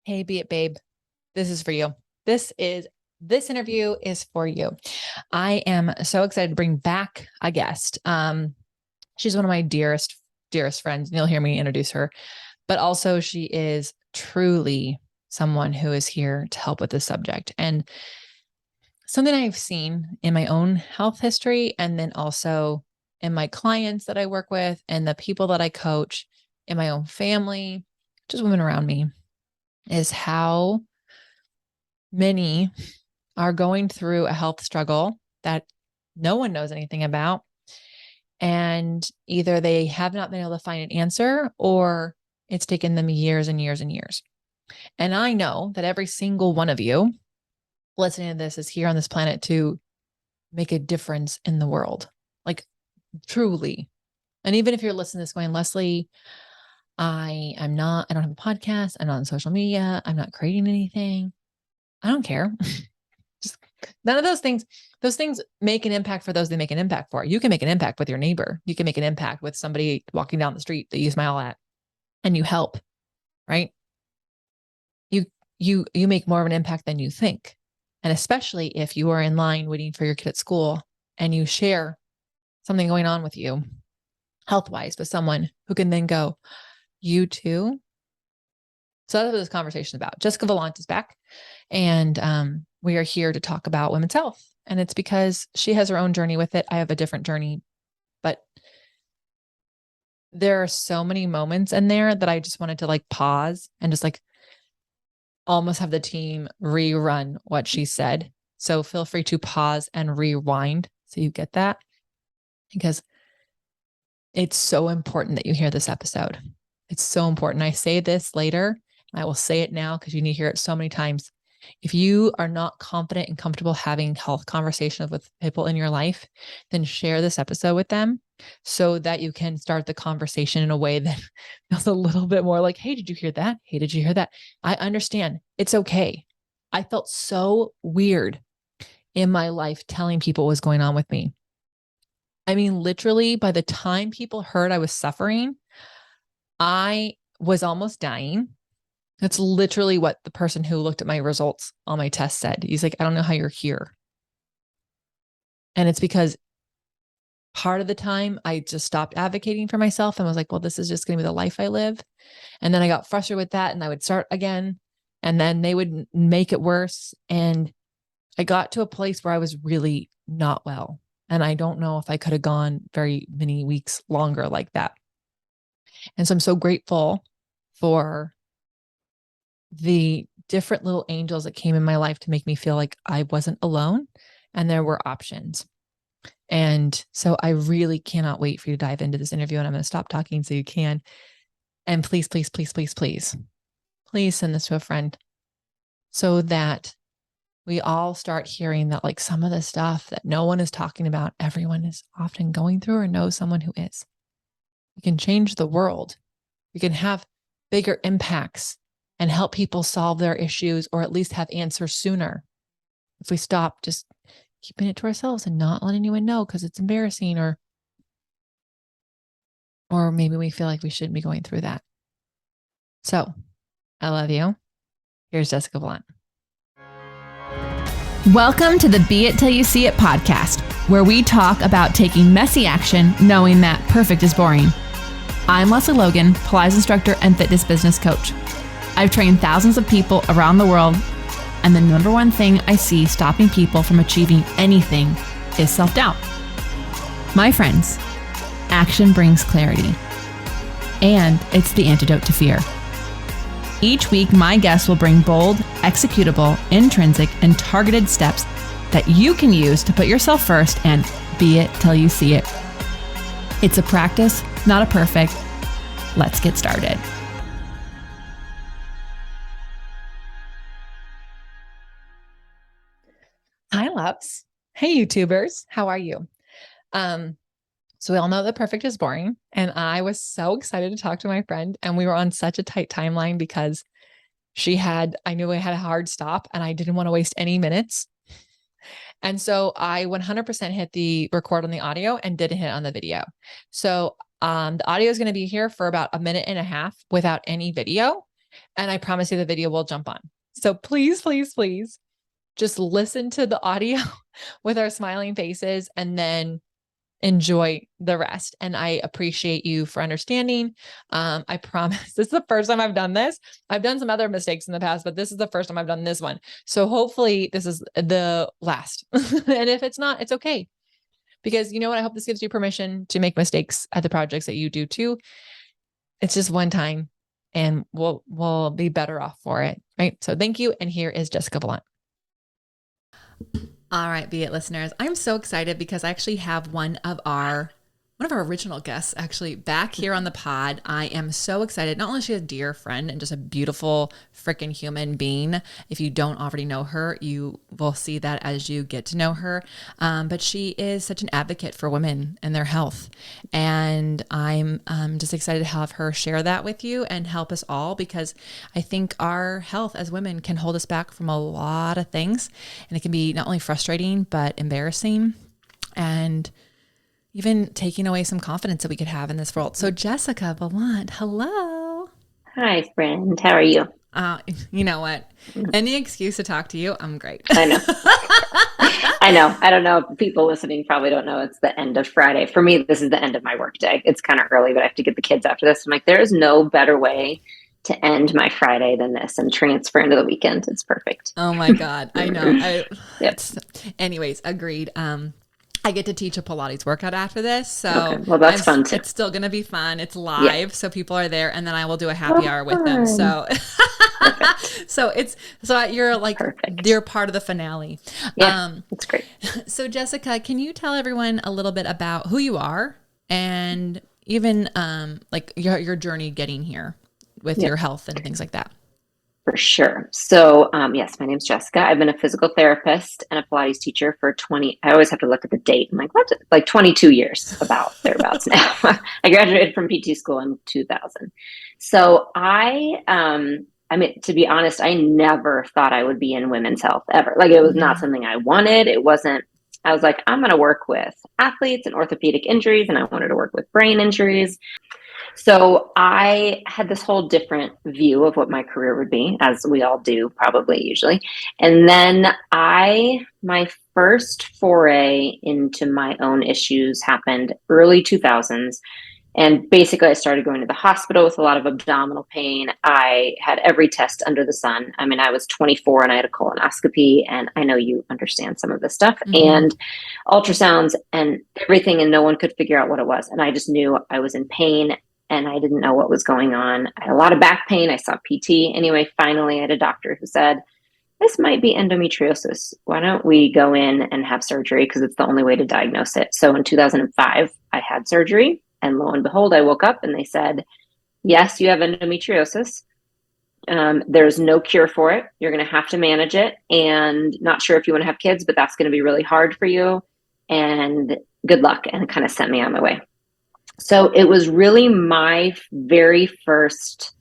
Hey, be it babe. This is for you. This interview is for you. I am so excited to bring back a guest. She's one of my dearest friends, and you'll hear me introduce her. But also she is truly someone who is here to help with this subject. And something I've seen in my own health history, and then also in my clients that I work with and the people that I coach in my own family, just women around me, is how many are going through a health struggle that no one knows anything about. And either they have not been able to find an answer, or it's taken them years and years and years. And I know that every single one of you listening to this is here on this planet to make a difference in the world, like truly. And even if you're listening to this going, Lesley, I don't have a podcast. I'm not on social media. I'm not creating anything. I don't care. Just none of those things. Those things make an impact for those they make an impact for. You can make an impact with your neighbor. You can make an impact with somebody walking down the street that you smile at and you help, right? You make more of an impact than you think. And especially if you are in line waiting for your kid at school and you share something going on with you health-wise with someone who can then go, you too. So that's what this conversation is about. Jessica Valant is back, and we are here to talk about women's health. And it's because she has her own journey with it. I have a different journey, but there are so many moments in there that I just wanted to like pause and just like almost have the team rerun what she said. So feel free to pause and rewind so you get that, because it's so important that you hear this episode. It's so important. I say this later, and I will say it now because you need to hear it so many times. If you are not confident and comfortable having health conversations with people in your life, then share this episode with them so that you can start the conversation in a way that feels a little bit more like, hey, did you hear that? Hey, did you hear that? I understand. It's okay. I felt so weird in my life telling people what was going on with me. I mean, literally, by the time people heard I was suffering, I was almost dying. That's literally what the person who looked at my results on my test said. He's like, I don't know how you're here. And it's because part of the time I just stopped advocating for myself and was like, well, this is just going to be the life I live. And then I got frustrated with that and I would start again, and then they would make it worse. And I got to a place where I was really not well. And I don't know if I could have gone very many weeks longer like that. And so I'm so grateful for the different little angels that came in my life to make me feel like I wasn't alone and there were options. And so I really cannot wait for you to dive into this interview, and I'm going to stop talking so you can. And please, please, please, please, please, please send this to a friend so that we all start hearing that, like, some of the stuff that no one is talking about, everyone is often going through or knows someone who is. We can change the world. We can have bigger impacts and help people solve their issues, or at least have answers sooner. If we stop just keeping it to ourselves and not letting anyone know because it's embarrassing, or maybe we feel like we shouldn't be going through that. So I love you. Here's Jessica Valant. Welcome to the Be It Till You See It podcast, where we talk about taking messy action, knowing that perfect is boring. I'm Lesley Logan, Pilates instructor and fitness business coach. I've trained thousands of people around the world, and the number one thing I see stopping people from achieving anything is self-doubt. My friends, action brings clarity, and it's the antidote to fear. Each week, my guests will bring bold, executable, intrinsic, and targeted steps that you can use to put yourself first and be it till you see it. It's a practice, not a perfect. Let's get started. Hi, loves. Hey, YouTubers. How are you? So we all know that perfect is boring. And I was so excited to talk to my friend, and we were on such a tight timeline because I knew I had a hard stop and I didn't want to waste any minutes. And so I 100% hit the record on the audio and didn't hit on the video. So the audio is going to be here for about a minute and a half without any video. And I promise you the video will jump on. So please, please, please just listen to the audio with our smiling faces and then enjoy the rest. And I appreciate you for understanding. I promise this is the first time I've done this. I've done some other mistakes in the past, but this is the first time I've done this one. So hopefully this is the last. And if it's not, it's okay. Because you know what? I hope this gives you permission to make mistakes at the projects that you do too. It's just one time and we'll be better off for it. Right. So thank you. And here is Jessica Valant. All right, Be It listeners. I'm so excited because I actually have one of our original guests actually back here on the pod. I am so excited. Not only is she a dear friend and just a beautiful freaking human being. If you don't already know her, you will see that as you get to know her. But she is such an advocate for women and their health. And I'm just excited to have her share that with you and help us all, because I think our health as women can hold us back from a lot of things. And it can be not only frustrating, but embarrassing and even taking away some confidence that we could have in this world. So Jessica Valant, hello. Hi, friend. How are you? You know what? Any excuse to talk to you, I'm great. I know. I know. I don't know. People listening probably don't know it's the end of Friday. For me, this is the end of my work day. It's kind of early, but I have to get the kids after this. I'm like, there is no better way to end my Friday than this and transfer into the weekend. It's perfect. Oh my God. I know. Yep. Anyways, agreed. I get to teach a Pilates workout after this. So okay. Well, that's fun too. It's still going to be fun. It's live. So people are there, and then I will do a happy hour with them. So, you're like, perfect. You're part of the finale. Yeah, that's great. So Jessica, can you tell everyone a little bit about who you are and even like your journey getting here with your health and things like that? For sure. So, yes, my name's Jessica. I've been a physical therapist and a Pilates teacher for I always have to look at the date. I'm like, what? Like 22 years, thereabouts now. I graduated from PT school in 2000. So I mean, to be honest, I never thought I would be in women's health ever. Like it was not something I wanted. It wasn't, I was like, I'm going to work with athletes and orthopedic injuries, and I wanted to work with brain injuries. So I had this whole different view of what my career would be, as we all do probably usually. And then my first foray into my own issues happened early 2000s. And basically I started going to the hospital with a lot of abdominal pain. I had every test under the sun. I mean, I was 24 and I had a colonoscopy, and I know you understand some of this stuff, and ultrasounds and everything. And no one could figure out what it was. And I just knew I was in pain. And I didn't know what was going on. I had a lot of back pain. I saw PT. Anyway, finally, I had a doctor who said, this might be endometriosis. Why don't we go in and have surgery? Because it's the only way to diagnose it. So in 2005, I had surgery. And lo and behold, I woke up and they said, yes, you have endometriosis. There's no cure for it. You're going to have to manage it. And not sure if you want to have kids, but that's going to be really hard for you. And good luck. And it kind of sent me on my way. So it was really my very first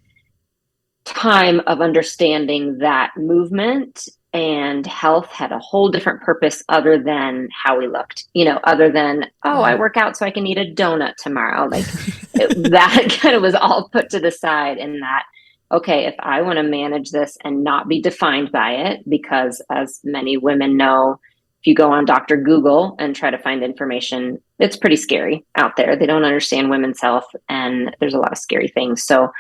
time of understanding that movement and health had a whole different purpose other than how we looked, other than, I work out so I can eat a donut tomorrow. Like that kind of was all put to the side, in that, okay, if I want to manage this and not be defined by it, because as many women know, if you go on Dr. Google and try to find information, it's pretty scary out there. They don't understand women's health, and there's a lot of scary things. So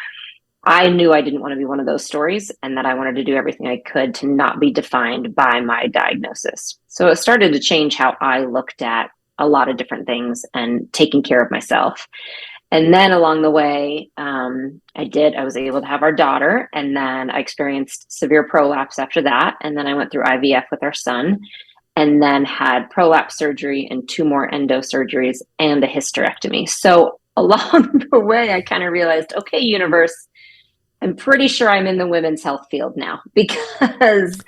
I knew I didn't want to be one of those stories, and that I wanted to do everything I could to not be defined by my diagnosis. So it started to change how I looked at a lot of different things and taking care of myself. And then along the way, I was able to have our daughter, and then I experienced severe prolapse after that. And then I went through IVF with our son, and then had prolapse surgery and 2 more endo surgeries and a hysterectomy. So along the way, I kind of realized, okay, universe, I'm pretty sure I'm in the women's health field now, because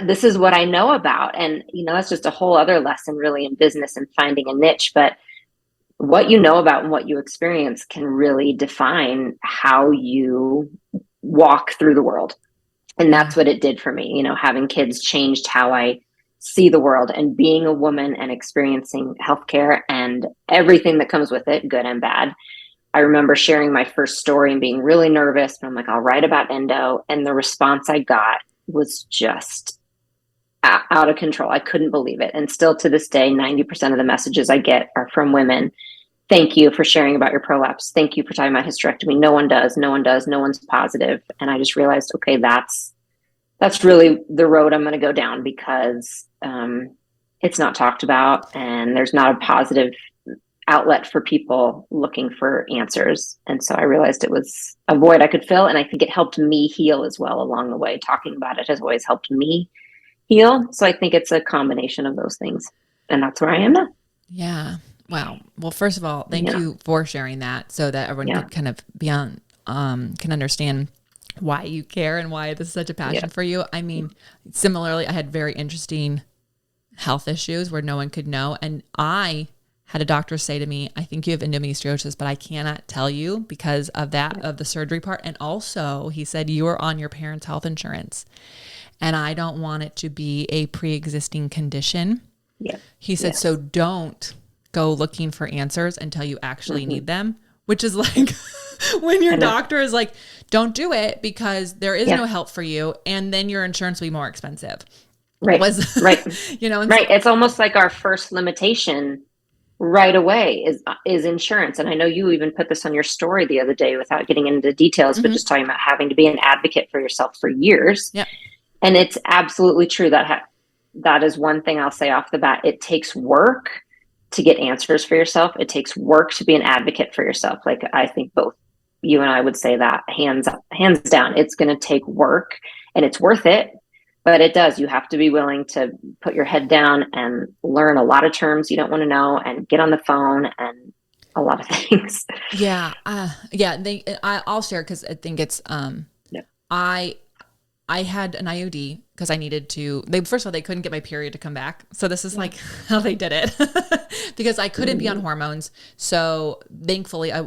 this is what I know about. And, that's just a whole other lesson really in business and finding a niche. But what you know about and what you experience can really define how you walk through the world. And that's what it did for me. Having kids changed how I see the world, and being a woman and experiencing healthcare and everything that comes with it, good and bad, I remember sharing my first story and being really nervous. But I'm like, I'll write about endo. And the response I got was just out of control. I couldn't believe it. And still to this day, 90% of the messages I get are from women. Thank you for sharing about your prolapse. Thank you for talking about hysterectomy. No one does. No one does. No one's positive. And I just realized, okay, that's really the road I'm going to go down, because it's not talked about, and there's not a positive outlet for people looking for answers. And so I realized it was a void I could fill. And I think it helped me heal as well along the way. Talking about it has always helped me heal. So I think it's a combination of those things. And that's where I am now. Yeah. Wow. Well, first of all, thank you for sharing that, so that everyone could kind of be on, can understand why you care and why this is such a passion for you. I mean, similarly, I had very interesting health issues where no one could know. And I had a doctor say to me, I think you have endometriosis, but I cannot tell you because of that, of the surgery part. And also he said, you are on your parents' health insurance, and I don't want it to be a pre-existing condition. Yeah. He said, so don't go looking for answers until you actually need them, which is like when your doctor is like, don't do it because there is no help for you. And then your insurance will be more expensive. Right. Right. You know, right. It's almost like our first limitation right away is insurance. And I know you even put this on your story the other day without getting into details, but just talking about having to be an advocate for yourself for years. Yeah. And it's absolutely true that that is one thing I'll say off the bat. It takes work to get answers for yourself. It takes work to be an advocate for yourself. Like, I think both you and I would say that hands down. It's going to take work, and it's worth it, but it does. You have to be willing to put your head down and learn a lot of terms you don't want to know, and get on the phone and a lot of things. Yeah. I'll share, because I think it's, I had an IUD because I needed to, first of all, they couldn't get my period to come back. So this is like how they did it because I couldn't be on hormones. So thankfully a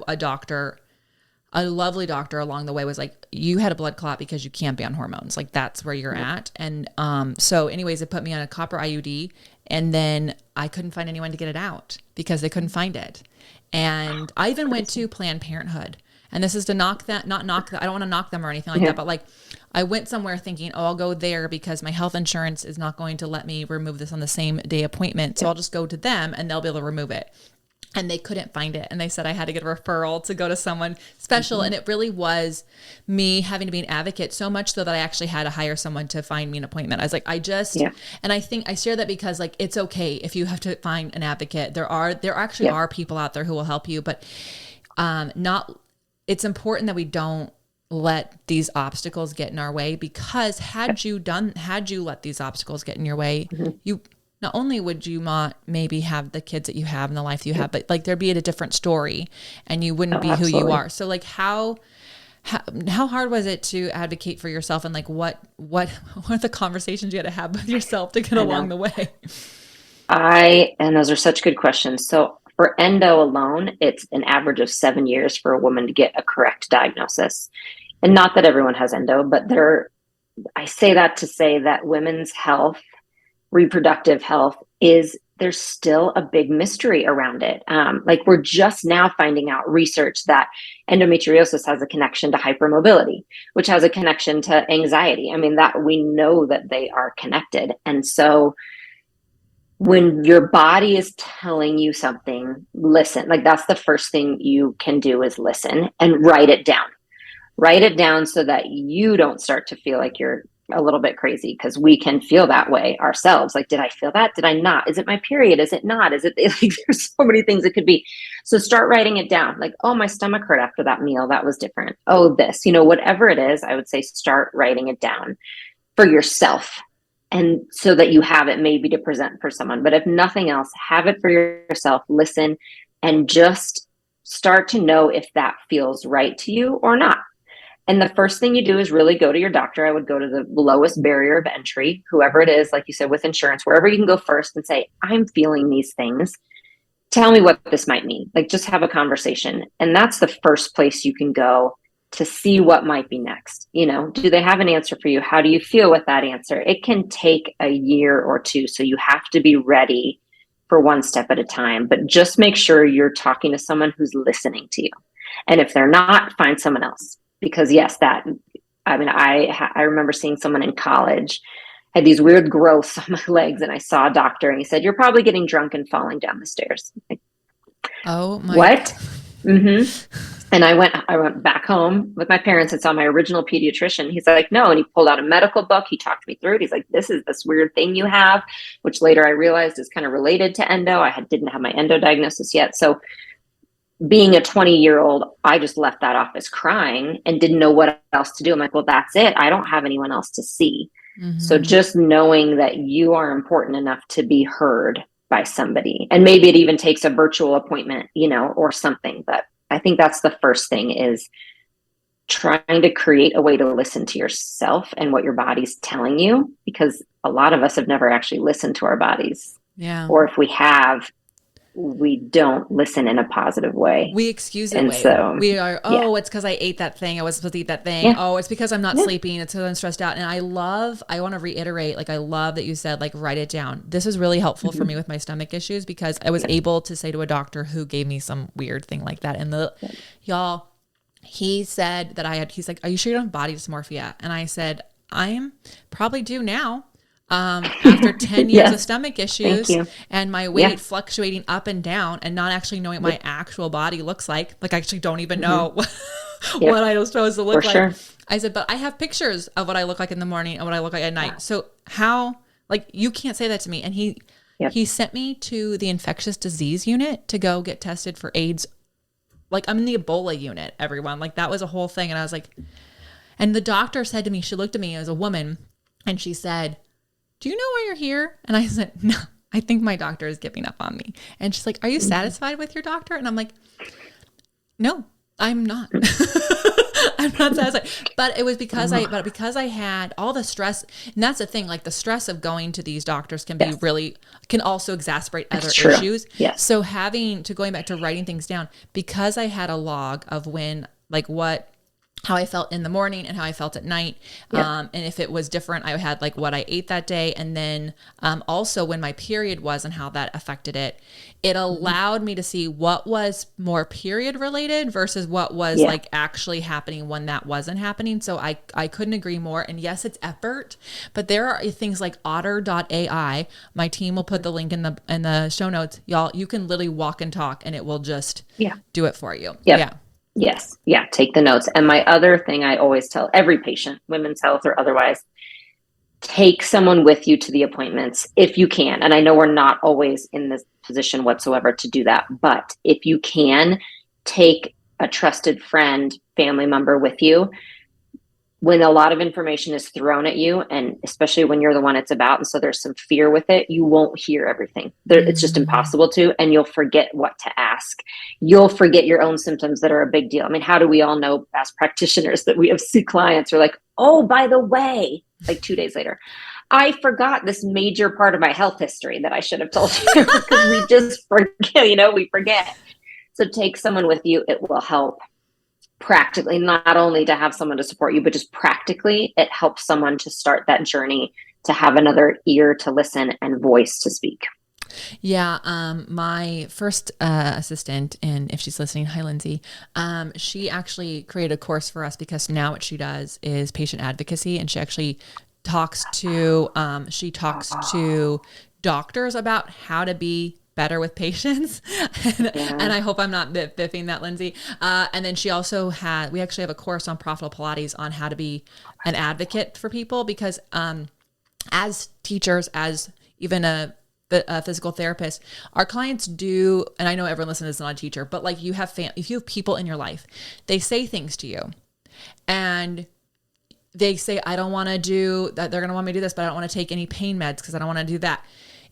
lovely doctor along the way was like, you had a blood clot because you can't be on hormones. Like, that's where you're at. And so anyways, it put me on a copper IUD, and then I couldn't find anyone to get it out because they couldn't find it. And I even went to Planned Parenthood. And this is to not knock that. I don't want to knock them or anything like that, but like, I went somewhere thinking, oh, I'll go there because my health insurance is not going to let me remove this on the same day appointment. So I'll just go to them and they'll be able to remove it. And they couldn't find it. And they said I had to get a referral to go to someone special. And it really was me having to be an advocate, so much so that I actually had to hire someone to find me an appointment. I was like, and I think I share that because, like, it's okay if you have to find an advocate. There actually are people out there who will help you, but it's important that we don't let these obstacles get in our way, because had you let these obstacles get in your way, you not only would you not maybe have the kids that you have and the life that you have, but like there'd be a different story and you wouldn't be who you are. So like how hard was it to advocate for yourself, and like what are the conversations you had to have with yourself to get along the way? And those are such good questions. So for endo alone, it's an average of 7 years for a woman to get a correct diagnosis. And not that everyone has endo, but I say that to say that women's health, reproductive health, there's still a big mystery around it. Like, we're just now finding out research that endometriosis has a connection to hypermobility, which has a connection to anxiety. I mean, that we know that they are connected. And so when your body is telling you something, listen. Like, that's the first thing you can do, is listen and write it down. Write it down so that you don't start to feel like you're a little bit crazy, because we can feel that way ourselves. Like, did I feel that? Did I not? Is it my period? Is it not? Is it like, there's so many things it could be. So start writing it down. Like, oh, my stomach hurt after that meal. That was different. Oh, this, whatever it is, I would say start writing it down for yourself. And so that you have it maybe to present for someone. But if nothing else, have it for yourself, listen, and just start to know if that feels right to you or not. And the first thing you do is really go to your doctor. I would go to the lowest barrier of entry, whoever it is, like you said, with insurance, wherever you can go first, and say, I'm feeling these things. Tell me what this might mean. Like, just have a conversation. And that's the first place you can go to see what might be next. Do they have an answer for you? How do you feel with that answer? It can take a year or two. So you have to be ready for one step at a time, but just make sure you're talking to someone who's listening to you. And if they're not, find someone else. Because yes, I remember seeing someone in college had these weird growths on my legs, and I saw a doctor and he said, "You're probably getting drunk and falling down the stairs." Like, Oh my. what? Mm-hmm. And I went back home with my parents and saw my original pediatrician. He's like, "No." And he pulled out a medical book. He talked me through it. He's like, "This is this weird thing you have," which later I realized is kind of related to endo. Didn't have my endo diagnosis yet. So being a 20-year-old, I just left that office crying and didn't know what else to do. I'm like, well, that's it. I don't have anyone else to see. Mm-hmm. So just knowing that you are important enough to be heard by somebody, and maybe it even takes a virtual appointment, or something. But I think that's the first thing, is trying to create a way to listen to yourself and what your body's telling you, because a lot of us have never actually listened to our bodies. Yeah. Or if we have, we don't listen in a positive way. We excuse it and away. So we are, it's because I ate that thing. I wasn't supposed to eat that thing. Yeah. Oh, it's because I'm not sleeping. It's because I'm stressed out. And I want to reiterate, like, I love that you said, like, write it down. This was really helpful for me with my stomach issues, because I was able to say to a doctor who gave me some weird thing like that. And y'all, he said that he's like, "Are you sure you don't have body dysmorphia?" And I said, "I'm probably do now. After 10 years of stomach issues and my weight fluctuating up and down and not actually knowing what my actual body looks like I actually don't even know what I'm supposed to look like." Sure. I said, "But I have pictures of what I look like in the morning and what I look like at night. So how, like, you can't say that to me." And he sent me to the infectious disease unit to go get tested for AIDS. Like, I'm in the Ebola unit, everyone. Like, that was a whole thing. And I was like, and the doctor said to me, she looked at me as a woman and she said, "Do you know why you're here?" And I said, "No, I think my doctor is giving up on me." And she's like, "Are you satisfied with your doctor?" And I'm like, "No, I'm not." I'm not satisfied. But it was because I had all the stress. And that's the thing, like, the stress of going to these doctors can be can also exacerbate other issues. Yes. So going back to writing things down, because I had a log of when, like, how I felt in the morning and how I felt at night. And if it was different, I had, like, what I ate that day. And then also when my period was and how that affected it. It allowed me to see what was more period related versus what was like actually happening when that wasn't happening. So I couldn't agree more. And yes, it's effort, but there are things like otter.ai. My team will put the link in the show notes. Y'all, you can literally walk and talk and it will just do it for you. Yep. Yeah. Yes. Yeah. Take the notes. And my other thing I always tell every patient, women's health or otherwise, take someone with you to the appointments if you can. And I know we're not always in this position whatsoever to do that, but if you can, take a trusted friend, family member with you. When a lot of information is thrown at you, and especially when you're the one it's about, and so there's some fear with it, you won't hear everything. It's just impossible to, and you'll forget what to ask. You'll forget your own symptoms that are a big deal. I mean, how do we all know as practitioners that we have clients who are like, "Oh, by the way," like 2 days later, "I forgot this major part of my health history that I should have told you," because we just forget, we forget. So take someone with you. It will help. Practically, not only to have someone to support you, but just practically, it helps someone to start that journey, to have another ear to listen and voice to speak. Yeah. My first assistant, and if she's listening, hi, Lindsay. She actually created a course for us, because now what she does is patient advocacy, and she actually talks to doctors about how to be better with patients. And I hope I'm not biffing that, Lindsay. And then she also we actually have a course on profitable Pilates on how to be an advocate for people, because as teachers, as even a physical therapist, our clients do, and I know everyone listening is not a teacher, but like, you have if you have people in your life, they say things to you and they say, "I don't want to do that. They're going to want me to do this, but I don't want to take any pain meds because I don't want to do that."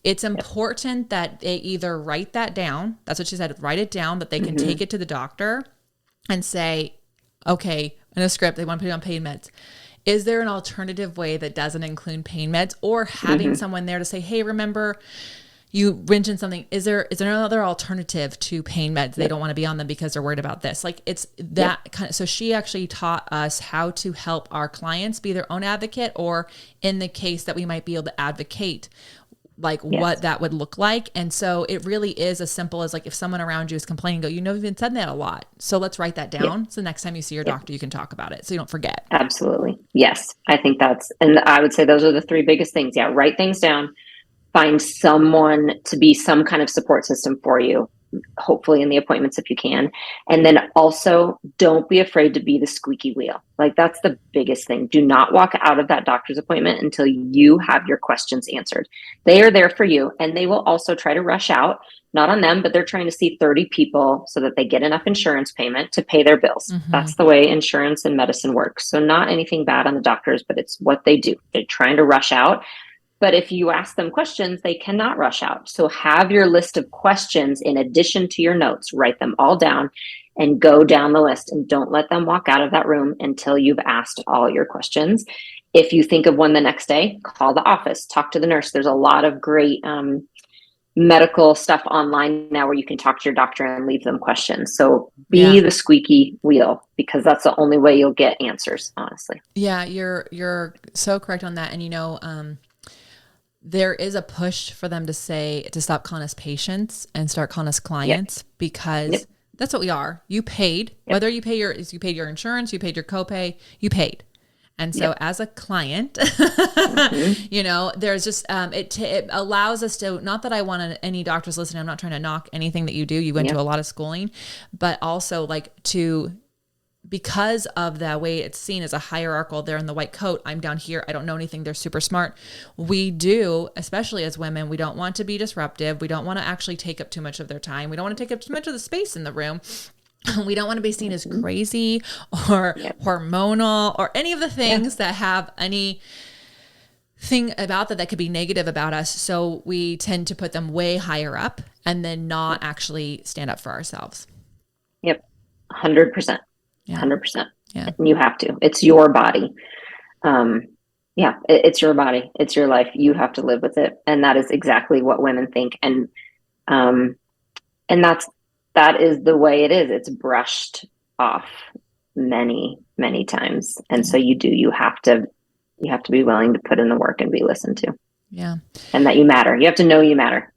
It's important that they either write that down. That's what she said. Write it down, that they can take it to the doctor and say, okay, in a script, they want to put it on pain meds. Is there an alternative way that doesn't include pain meds? Or having someone there to say, "Hey, remember you mentioned something. Is there another alternative to pain meds? They don't want to be on them because they're worried about this." Like, it's that kind of, so she actually taught us how to help our clients be their own advocate, or in the case that we might be able to advocate, like what that would look like. And so it really is as simple as like, if someone around you is complaining, go, you've been said that a lot. So let's write that down. So next time you see your doctor, you can talk about it so you don't forget. Absolutely. Yes. I think and I would say those are the three biggest things. Yeah. Write things down, find someone to be some kind of support system for you, hopefully in the appointments if you can. And then also don't be afraid to be the squeaky wheel. Like that's the biggest thing. Do not walk out of that doctor's appointment until you have your questions answered. They are there for you, and they will also try to rush out, not on them, but they're trying to see 30 people so that they get enough insurance payment to pay their bills. That's the way insurance and medicine works. So not anything bad on the doctors, but it's what they do. They're trying to rush out. But if you ask them questions, they cannot rush out. So have your list of questions in addition to your notes. Write them all down and go down the list, and don't let them walk out of that room until you've asked all your questions. If you think of one the next day, call the office, talk to the nurse. There's a lot of great medical stuff online now where you can talk to your doctor and leave them questions. So be the squeaky wheel, because that's the only way you'll get answers, honestly. Yeah, you're so correct on that. And there is a push for them to stop calling us patients and start calling us clients, because that's what we are. You paid, whether you paid your insurance, you paid your copay, you paid. And so as a client, there's just, it allows us to, not that I want any doctors listening, I'm not trying to knock anything that you do. You went to a lot of schooling, but also because of the way it's seen as a hierarchical, they're in the white coat, I'm down here, I don't know anything, they're super smart. We do, especially as women, we don't want to be disruptive. We don't want to actually take up too much of their time. We don't want to take up too much of the space in the room. We don't want to be seen as crazy or hormonal or any of the things that have any thing about that could be negative about us. So we tend to put them way higher up and then not actually stand up for ourselves. Yep. 100%. 100%. Yeah. And you have to. It's your body. It's your body. It's your life. You have to live with it. And that is exactly what women think. And that is the way it is. It's brushed off many, many times. And so you have to be willing to put in the work and be listened to. Yeah. And that you matter. You have to know you matter.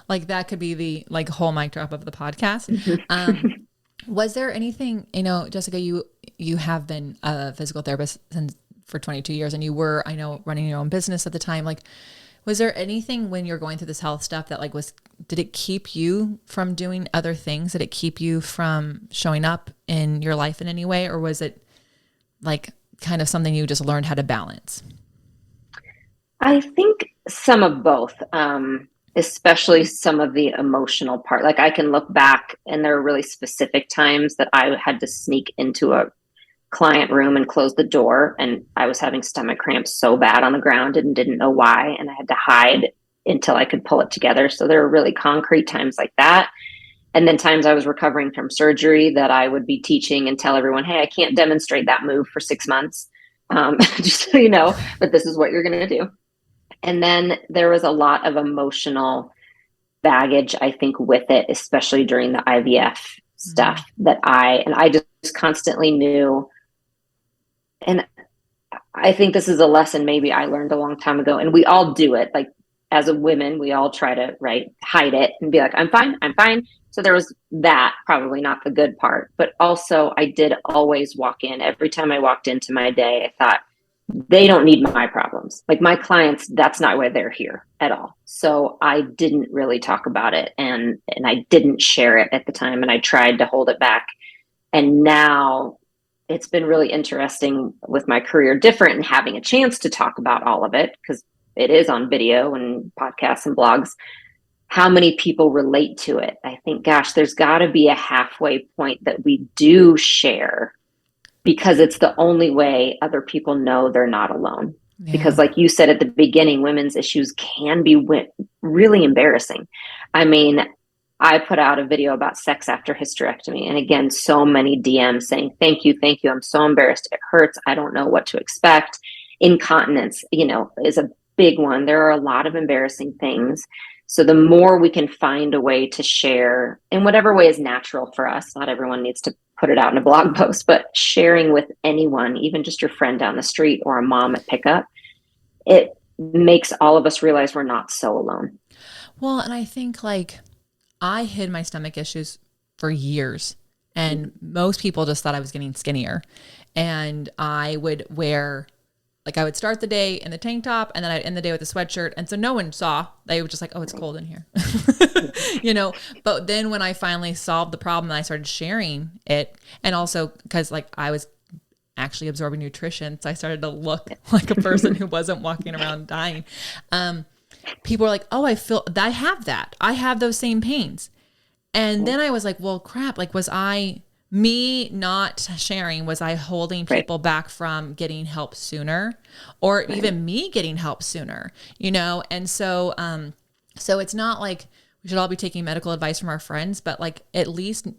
Like that could be the whole mic drop of the podcast. Was there anything, Jessica, you have been a physical therapist for 22 years, and you were, I know, running your own business at the time. Was there anything when you're going through this health stuff that did it keep you from doing other things? Did it keep you from showing up in your life in any way? Or was it kind of something you just learned how to balance? I think some of both. Especially some of the emotional part. I can look back and there are really specific times that I had to sneak into a client room and close the door, and I was having stomach cramps so bad on the ground and didn't know why, and I had to hide until I could pull it together. So there were really concrete times like that. And then times I was recovering from surgery that I would be teaching and tell everyone, hey, I can't demonstrate that move for 6 months. Just so you know, but this is what you're going to do. And then there was a lot of emotional baggage, I think, with it, especially during the IVF stuff that I just constantly knew. And I think this is a lesson maybe I learned a long time ago, and we all do it. As a woman, we all try to hide it and be like, I'm fine. So there was that, probably not the good part, but also I did always walk in. Every time I walked into my day, I thought, they don't need my problems. My clients, that's not why they're here at all. So I didn't really talk about it, and I didn't share it at the time, and I tried to hold it back. And now it's been really interesting with my career different and having a chance to talk about all of it, because it is on video and podcasts and blogs, how many people relate to it. I think, gosh, there's got to be a halfway point that we do share, because it's the only way other people know they're not alone. Yeah. Because like you said at the beginning, women's issues can be really embarrassing. I mean, I put out a video about sex after hysterectomy. And again, so many DMs saying, thank you. I'm so embarrassed. It hurts. I don't know what to expect. Incontinence, is a big one. There are a lot of embarrassing things. So the more we can find a way to share in whatever way is natural for us, not everyone needs to put it out in a blog post, but sharing with anyone, even just your friend down the street or a mom at pickup, it makes all of us realize we're not so alone. Well, and I think like I hid my stomach issues for years, and most people just thought I was getting skinnier. And I would wear, like, I would start the day in the tank top, and then I'd end the day with a sweatshirt. And so no one saw. They were just like, oh, it's cold in here. But then when I finally solved the problem and I started sharing it, and also because like I was actually absorbing nutrition, so I started to look like a person who wasn't walking around dying. People were like, oh, I have that. I have those same pains. And then I was like, well, crap. Like, me not sharing, was I holding people back from getting help sooner, or even me getting help sooner, And so, so it's not like we should all be taking medical advice from our friends, but like, at least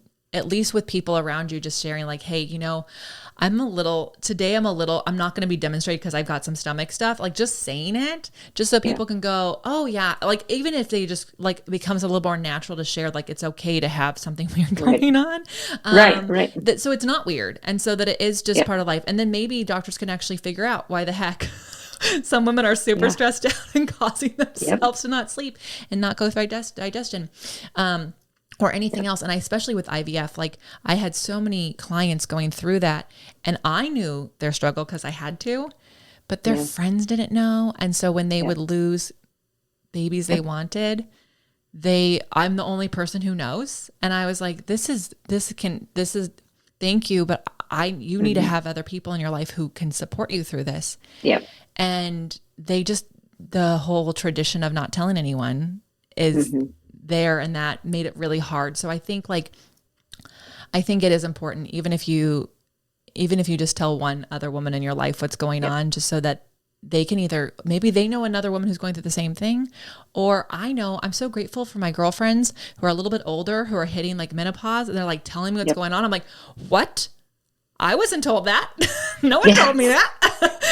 with people around you, just sharing like, hey, I'm not going to be demonstrating because I've got some stomach stuff. Like just saying it, just so people can go, oh yeah. Like even if they just like becomes a little more natural to share, like it's okay to have something weird going on. Right. So it's not weird. And so that it is just part of life. And then maybe doctors can actually figure out why the heck some women are super stressed out and causing themselves to not sleep and not go through digestion. Or anything else. And especially with IVF, like I had so many clients going through that, and I knew their struggle because I had to, but their friends didn't know. And so when they would lose babies they wanted, I'm the only person who knows. And I was like, thank you. But you need to have other people in your life who can support you through this. Yeah. And the whole tradition of not telling anyone is there, and that made it really hard. So I think it is important, even if you just tell one other woman in your life what's going on, just so that they can maybe they know another woman who's going through the same thing, or I'm so grateful for my girlfriends who are a little bit older, who are hitting like menopause, and they're like telling me what's going on. I'm like, what? I wasn't told that. No one told me that.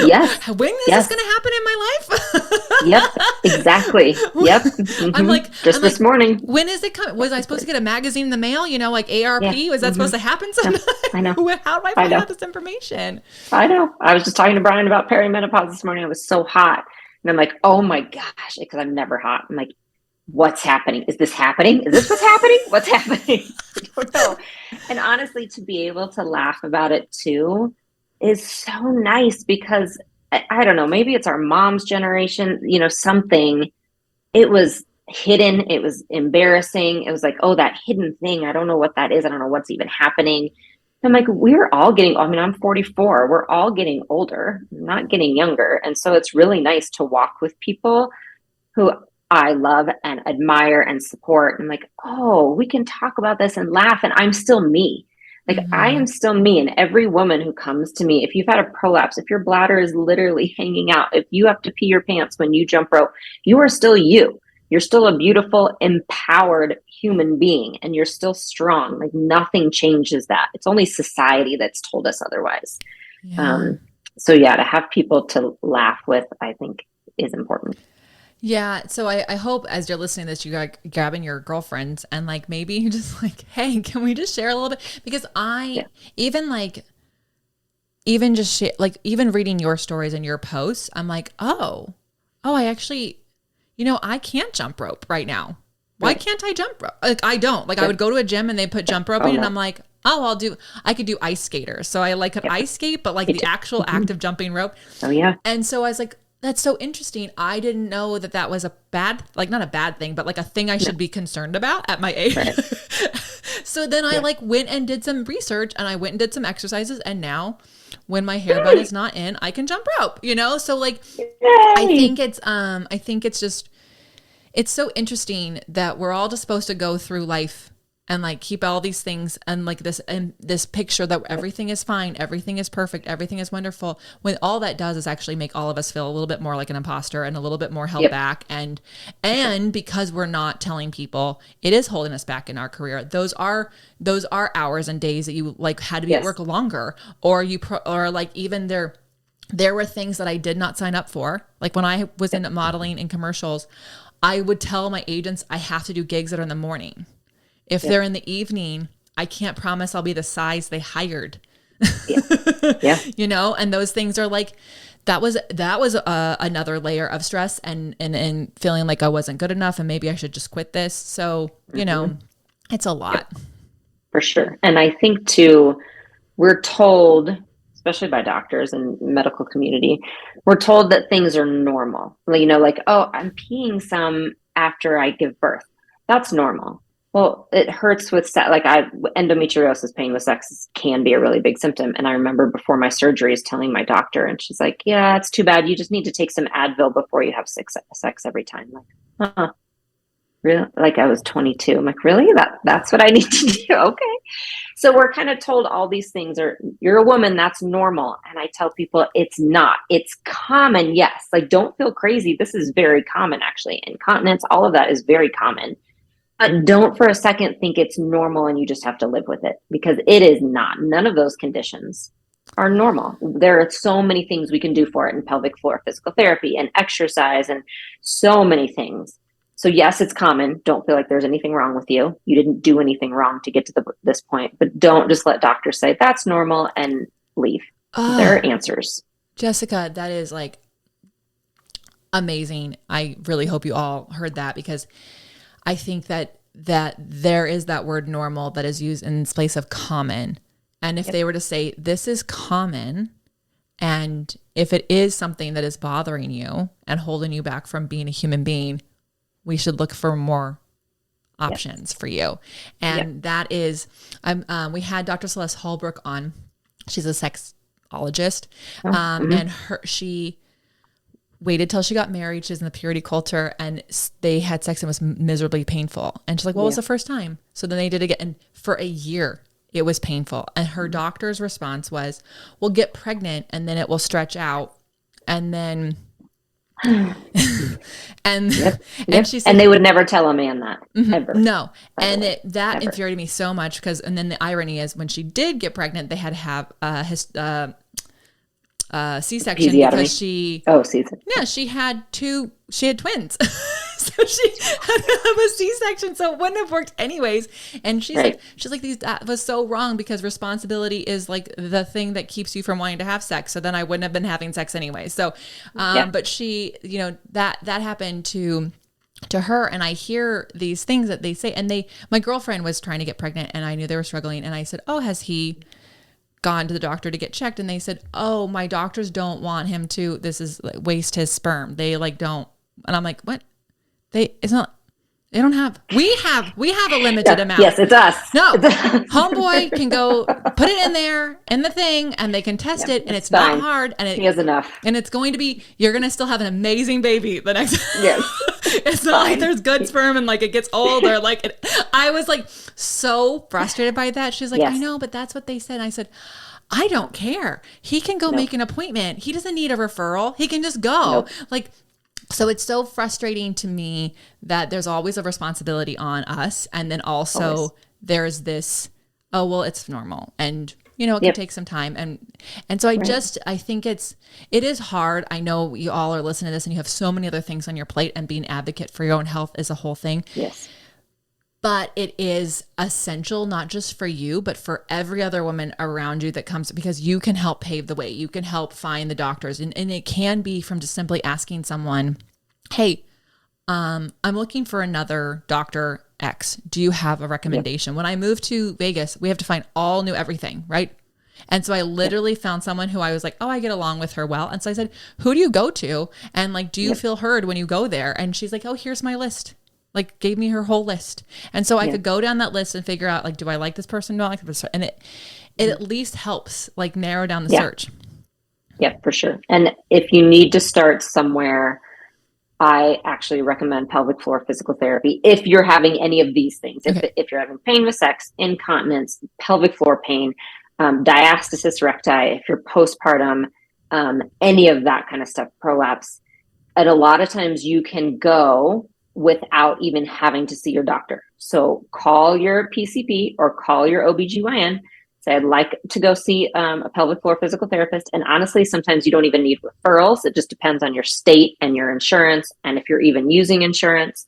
Yes. When is this going to happen in my life? Yep. Exactly. Yep. I'm like, this morning. When is it coming? Was I supposed to get a magazine in the mail? Like ARP? Was that supposed to happen sometime? I know. How do I find out this information? I know. I was just talking to Brian about perimenopause this morning. It was so hot. And I'm like, oh my gosh, because I'm never hot. I'm like, what's happening? Is this happening? Is this what's happening? What's happening? I don't know. And honestly, to be able to laugh about it too is so nice, because I don't know, maybe it's our mom's generation, something. It was hidden. It was embarrassing. It was like, oh, that hidden thing. I don't know what that is. I don't know what's even happening. I'm like, we're all getting, I'm 44. We're all getting older, not getting younger. And so it's really nice to walk with people who I love and admire and support. And I'm like, oh, we can talk about this and laugh. And I'm still me. Like I am still me. And every woman who comes to me, if you've had a prolapse, if your bladder is literally hanging out, if you have to pee your pants when you jump rope, you are still you. You're still a beautiful, empowered human being, and you're still strong. Like nothing changes that. It's only society that's told us otherwise. So to have people to laugh with, I think is important. Yeah. So I hope as you're listening to this, you are grabbing your girlfriends and like, maybe you just like, hey, can we just share a little bit? Because even reading your stories and your posts, I'm like, oh, I actually, I can't jump rope right now. Why can't I jump rope? Like I don't. Like I would go to a gym and they put jump roping and I'm like, oh, I could do ice skaters. So I could ice skate, but like the actual act of jumping rope. Oh yeah. And so I was like, that's so interesting. I didn't know that was a bad, like not a bad thing, but like a thing I should be concerned about at my age. Right. So then I went and did some research, and I went and did some exercises, and now when my hair bun is not in, I can jump rope, So like, I think it's just, it's so interesting that we're all just supposed to go through life and like keep all these things and like this picture that everything is fine, everything is perfect, everything is wonderful, when all that does is actually make all of us feel a little bit more like an imposter and a little bit more held back. And because we're not telling people, it is holding us back in our career. Those are hours and days that you like had to be at work longer, or even there were things that I did not sign up for. Like when I was in modeling in commercials, I would tell my agents I have to do gigs that are in the morning. If they're in the evening, I can't promise I'll be the size they hired. Yeah. Yeah. And those things are like, that was another layer of stress and feeling like I wasn't good enough and maybe I should just quit this. So, it's a lot. For sure. And I think too, we're told, especially by doctors and medical community, we're told that things are normal. Like, oh, I'm peeing some after I give birth. That's normal. Well, it hurts with sex. Like endometriosis, pain with sex can be a really big symptom. And I remember before my surgeries telling my doctor, and she's like, yeah, it's too bad. You just need to take some Advil before you have sex every time. Like, huh. Really? Like I was 22. I'm like, really? That's what I need to do. Okay. So we're kind of told all these things you're a woman, that's normal. And I tell people it's not. It's common. Yes. Like don't feel crazy. This is very common actually. Incontinence, all of that is very common. But don't for a second think it's normal and you just have to live with it, because it is not. None of those conditions are normal. There are so many things we can do for it in pelvic floor physical therapy and exercise and so many things. So yes, it's common. Don't feel like there's anything wrong with you. You didn't do anything wrong to get to this point, but don't just let doctors say that's normal and leave. There are answers. Jessica, that is like amazing. I really hope you all heard that, because I think that there is that word normal that is used in its place of common. And if they were to say this is common, and if it is something that is bothering you and holding you back from being a human being, we should look for more options for you. And that is, we had Dr. Celeste Hallbrook on. She's a sexologist. And she waited till she got married. She's in the purity culture, and they had sex and it was miserably painful. And she's like, what was the first time? So then they did it again. And for a year, it was painful. And her doctor's response was, well, get pregnant and then it will stretch out. And then... and she said, and they would never tell a man that ever. No. And that infuriated me so much, because, and then the irony is when she did get pregnant, they had to have C-section because she had twins. So she had to have a C-section, so it wouldn't have worked anyways. And she's like, that was so wrong, because responsibility is like the thing that keeps you from wanting to have sex. So then I wouldn't have been having sex anyway. So, but she, that happened to her. And I hear these things that they say, and my girlfriend was trying to get pregnant and I knew they were struggling. And I said, oh, has he gone to the doctor to get checked? And they said, oh, my doctors don't want him to, waste his sperm. They don't. And I'm like, what? We have a limited amount. Yes, it's us. No, homeboy can go put it in there in the thing and they can test it, and it's fine. Not hard. And he has enough. And it's going to be, you're going to still have an amazing baby the next. Yes. It's not like there's good sperm and like it gets old or like it. I was like so frustrated by that. She's like, I know, but that's what they said. And I said, I don't care. He can go make an appointment. He doesn't need a referral. He can just go. Nope. So it's so frustrating to me that there's always a responsibility on us. And then also there's this, oh, well, it's normal. And, it can take some time. And so I think it is hard. I know you all are listening to this and you have so many other things on your plate, and being an advocate for your own health is a whole thing. Yes. But it is essential, not just for you, but for every other woman around you that comes, because you can help pave the way. You can help find the doctors. And it can be from just simply asking someone, hey, I'm looking for another Dr. X. Do you have a recommendation? Yep. When I moved to Vegas, we have to find all new everything, right? And so I literally found someone who I was like, oh, I get along with her well. And so I said, who do you go to? And like, do you feel heard when you go there? And she's like, oh, here's my list. Like gave me her whole list. And so I could go down that list and figure out like, do I like this person? Do I like this person? And it at least helps like narrow down the search. Yeah, for sure. And if you need to start somewhere, I actually recommend pelvic floor physical therapy if you're having any of these things. If you're having pain with sex, incontinence, pelvic floor pain, diastasis recti, if you're postpartum, any of that kind of stuff, prolapse. And a lot of times you can go without even having to see your doctor. So call your PCP or call your OBGYN. Say, I'd like to go see a pelvic floor physical therapist. And honestly, sometimes you don't even need referrals. It just depends on your state and your insurance, and if you're even using insurance.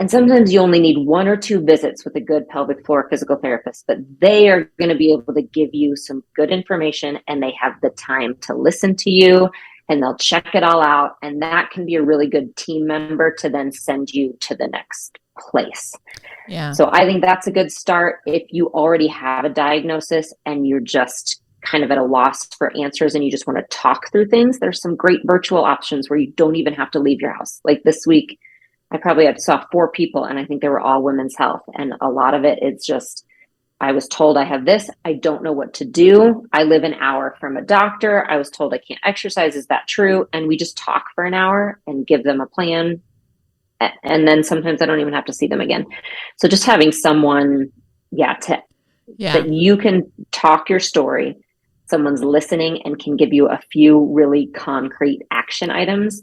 And sometimes you only need 1 or 2 visits with a good pelvic floor physical therapist, but they are going to be able to give you some good information, and they have the time to listen to you, and they'll check it all out. And that can be a really good team member to then send you to the next place. Yeah. So I think that's a good start. If you already have a diagnosis and you're just kind of at a loss for answers and you just want to talk through things, there's some great virtual options where you don't even have to leave your house. Like this week, I probably saw 4 people, and I think they were all women's health. And a lot of it is just, I was told I have this. I don't know what to do. I live an hour from a doctor. I was told I can't exercise. Is that true? And we just talk for an hour and give them a plan. And then sometimes I don't even have to see them again. So just having someone, that you can talk your story, someone's listening and can give you a few really concrete action items,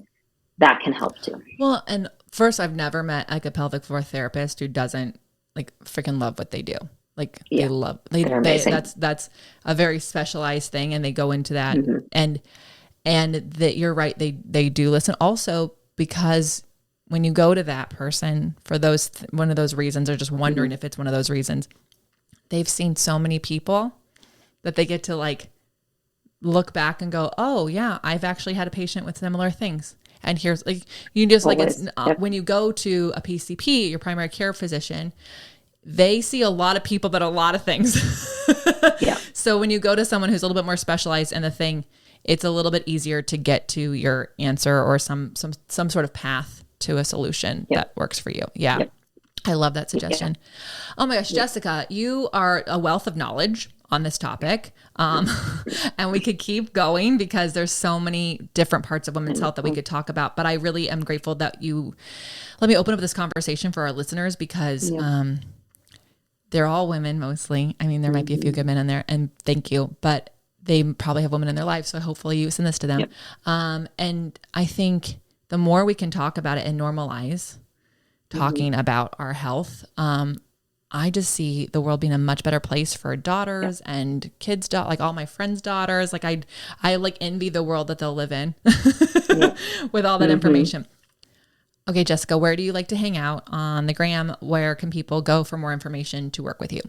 that can help too. Well, and first, I've never met like a pelvic floor therapist who doesn't like freaking love what they do. Like they love, that's a very specialized thing, and they go into that. And that you're right. They do listen also, because when you go to that person for one of those reasons, or just wondering if it's one of those reasons, they've seen so many people that they get to like look back and go, oh yeah, I've actually had a patient with similar things. And here's like, you just always, like, it's when you go to a PCP, your primary care physician, they see a lot of people that are a lot of things. So when you go to someone who's a little bit more specialized in the thing, it's a little bit easier to get to your answer or some sort of path to a solution that works for you. I love that suggestion. Oh my gosh, Jessica, you are a wealth of knowledge on this topic. And we could keep going because there's so many different parts of women's health that we could talk about. But I really am grateful that you let me open up this conversation for our listeners, because they're all women mostly. I mean, there might be a few good men in there, and thank you, but they probably have women in their lives. So hopefully you send this to them. And I think the more we can talk about it and normalize talking about our health, I just see the world being a much better place for daughters and kids, like all my friends' daughters. Like I like envy the world that they'll live in with all that information. Okay, Jessica, where do you like to hang out on the gram? Where can people go for more information to work with you?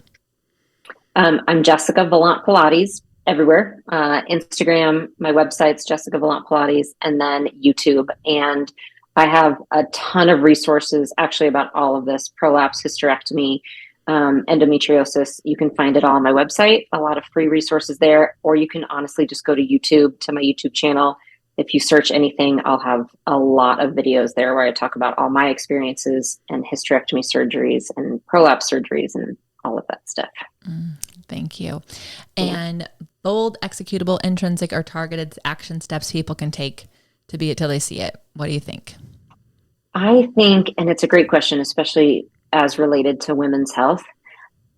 I'm Jessica Valant Pilates everywhere. Instagram, my website's Jessica Valant Pilates, and then YouTube. And I have a ton of resources actually about all of this: prolapse, hysterectomy, endometriosis. You can find it all on my website, a lot of free resources there, or you can honestly just go to YouTube, to my YouTube channel. If you search anything, I'll have a lot of videos there where I talk about all my experiences and hysterectomy surgeries and prolapse surgeries and all of that stuff. Thank you. And bold, executable, intrinsic, or targeted action steps people can take to be it till they see it. What do you think? I think, and it's a great question, especially as related to women's health.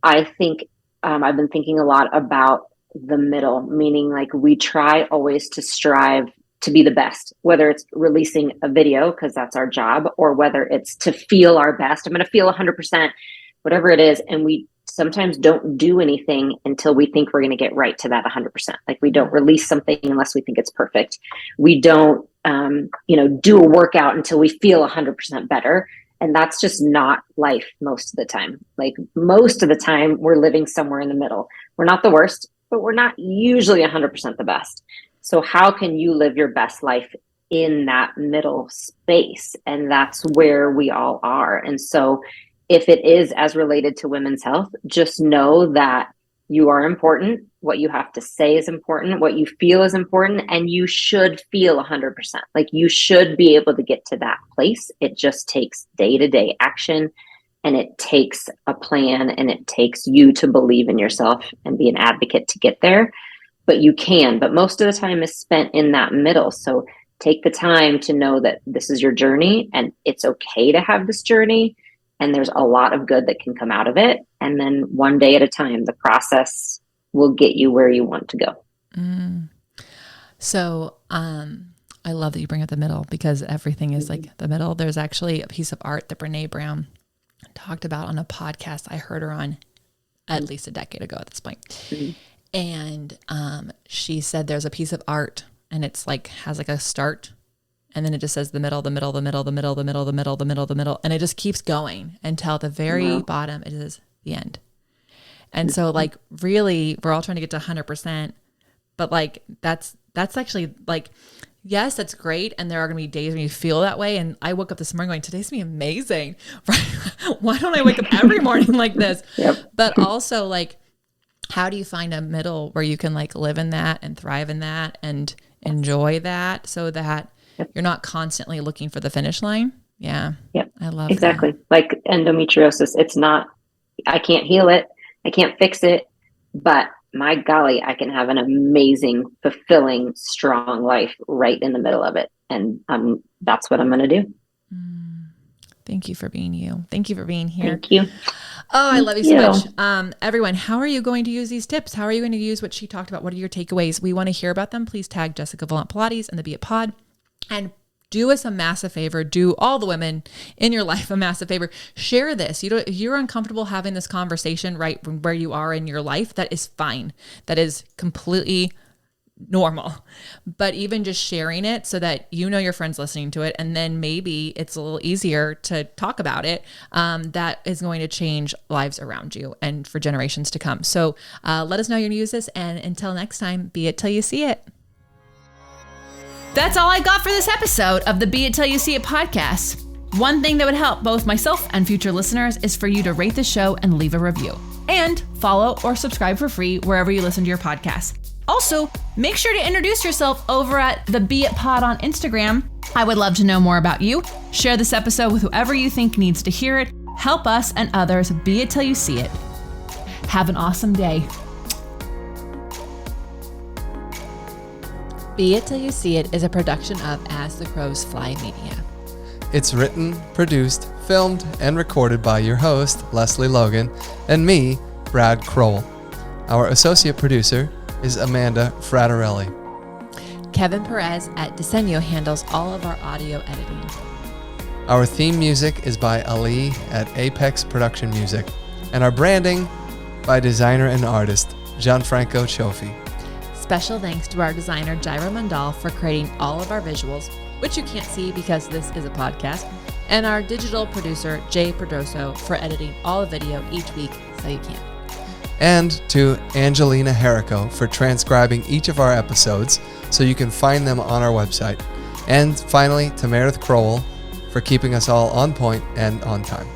I think I've been thinking a lot about the middle, meaning like we try always to strive to be the best, whether it's releasing a video because that's our job, or whether it's to feel our best. I'm going to feel 100%, whatever it is. And we sometimes don't do anything until we think we're going to get right to that 100%. Like we don't release something unless we think it's perfect. We don't, do a workout until we feel 100% better. And that's just not life most of the time. Like most of the time we're living somewhere in the middle. We're not the worst, but we're not usually 100% the best. So how can you live your best life in that middle space? And that's where we all are. And so if it is as related to women's health, just know that you are important. What you have to say is important. What you feel is important. And you should feel 100%. Like you should be able to get to that place. It just takes day-to-day action, and it takes a plan, and it takes you to believe in yourself and be an advocate to get there. But you can. But most of the time is spent in that middle. So take the time to know that this is your journey, and it's okay to have this journey. And there's a lot of good that can come out of it. And then one day at a time, the process will get you where you want to go. So I love that you bring up the middle, because everything is like the middle. There's actually a piece of art that Brene Brown talked about on a podcast. I heard her on at least a decade ago at this point. And she said there's a piece of art, and it's like has like a start And then it just says the middle, the middle, the middle, the middle, the middle, the middle, the middle, the middle. And it just keeps going until the very bottom, it is the end. And so like, really, we're all trying to get to 100%, but like, that's actually like, yes, that's great. And there are going to be days when you feel that way. And I woke up this morning going, today's going to be amazing, right? Why don't I wake up every morning like this? Yep. But also like, how do you find a middle where you can like live in that and thrive in that and enjoy that so that you're not constantly looking for the finish line? Yeah. Yep. I love exactly. that. Like endometriosis, it's not, I can't heal it. I can't fix it, but my golly, I can have an amazing, fulfilling, strong life right in the middle of it. And that's what I'm going to do. Thank you for being you. Thank you for being here. Thank you. Oh, I love you so much. Everyone, how are you going to use these tips? How are you going to use what she talked about? What are your takeaways? We want to hear about them. Please tag Jessica Valant Pilates and the Beit Pod. And do us a massive favor. Do all the women in your life a massive favor. Share this. If you're uncomfortable having this conversation right where you are in your life, that is fine. That is completely normal. But even just sharing it so that you know your friends listening to it, and then maybe it's a little easier to talk about it, that is going to change lives around you and for generations to come. So let us know you're going to use this. And until next time, be it till you see it. That's all I got for this episode of the Be It Till You See It podcast. One thing that would help both myself and future listeners is for you to rate the show and leave a review. And follow or subscribe for free wherever you listen to your podcast. Also, make sure to introduce yourself over at the Be It Pod on Instagram. I would love to know more about you. Share this episode with whoever you think needs to hear it. Help us and others be it till you see it. Have an awesome day. Be It Till You See It is a production of As the Crows Fly Media. It's written, produced, filmed, and recorded by your host, Lesley Logan, and me, Brad Crowell. Our associate producer is Amanda Fraterelli. Kevin Perez at Disenyo handles all of our audio editing. Our theme music is by Ali at Apex Production Music, and our branding by designer and artist Gianfranco Cioffi. Special thanks to our designer Jaira Mandal for creating all of our visuals, which you can't see because this is a podcast, and our digital producer Jay Perdoso for editing all the video each week so you can. And to Angelina Herrico for transcribing each of our episodes so you can find them on our website. And finally, to Meredith Crowell for keeping us all on point and on time.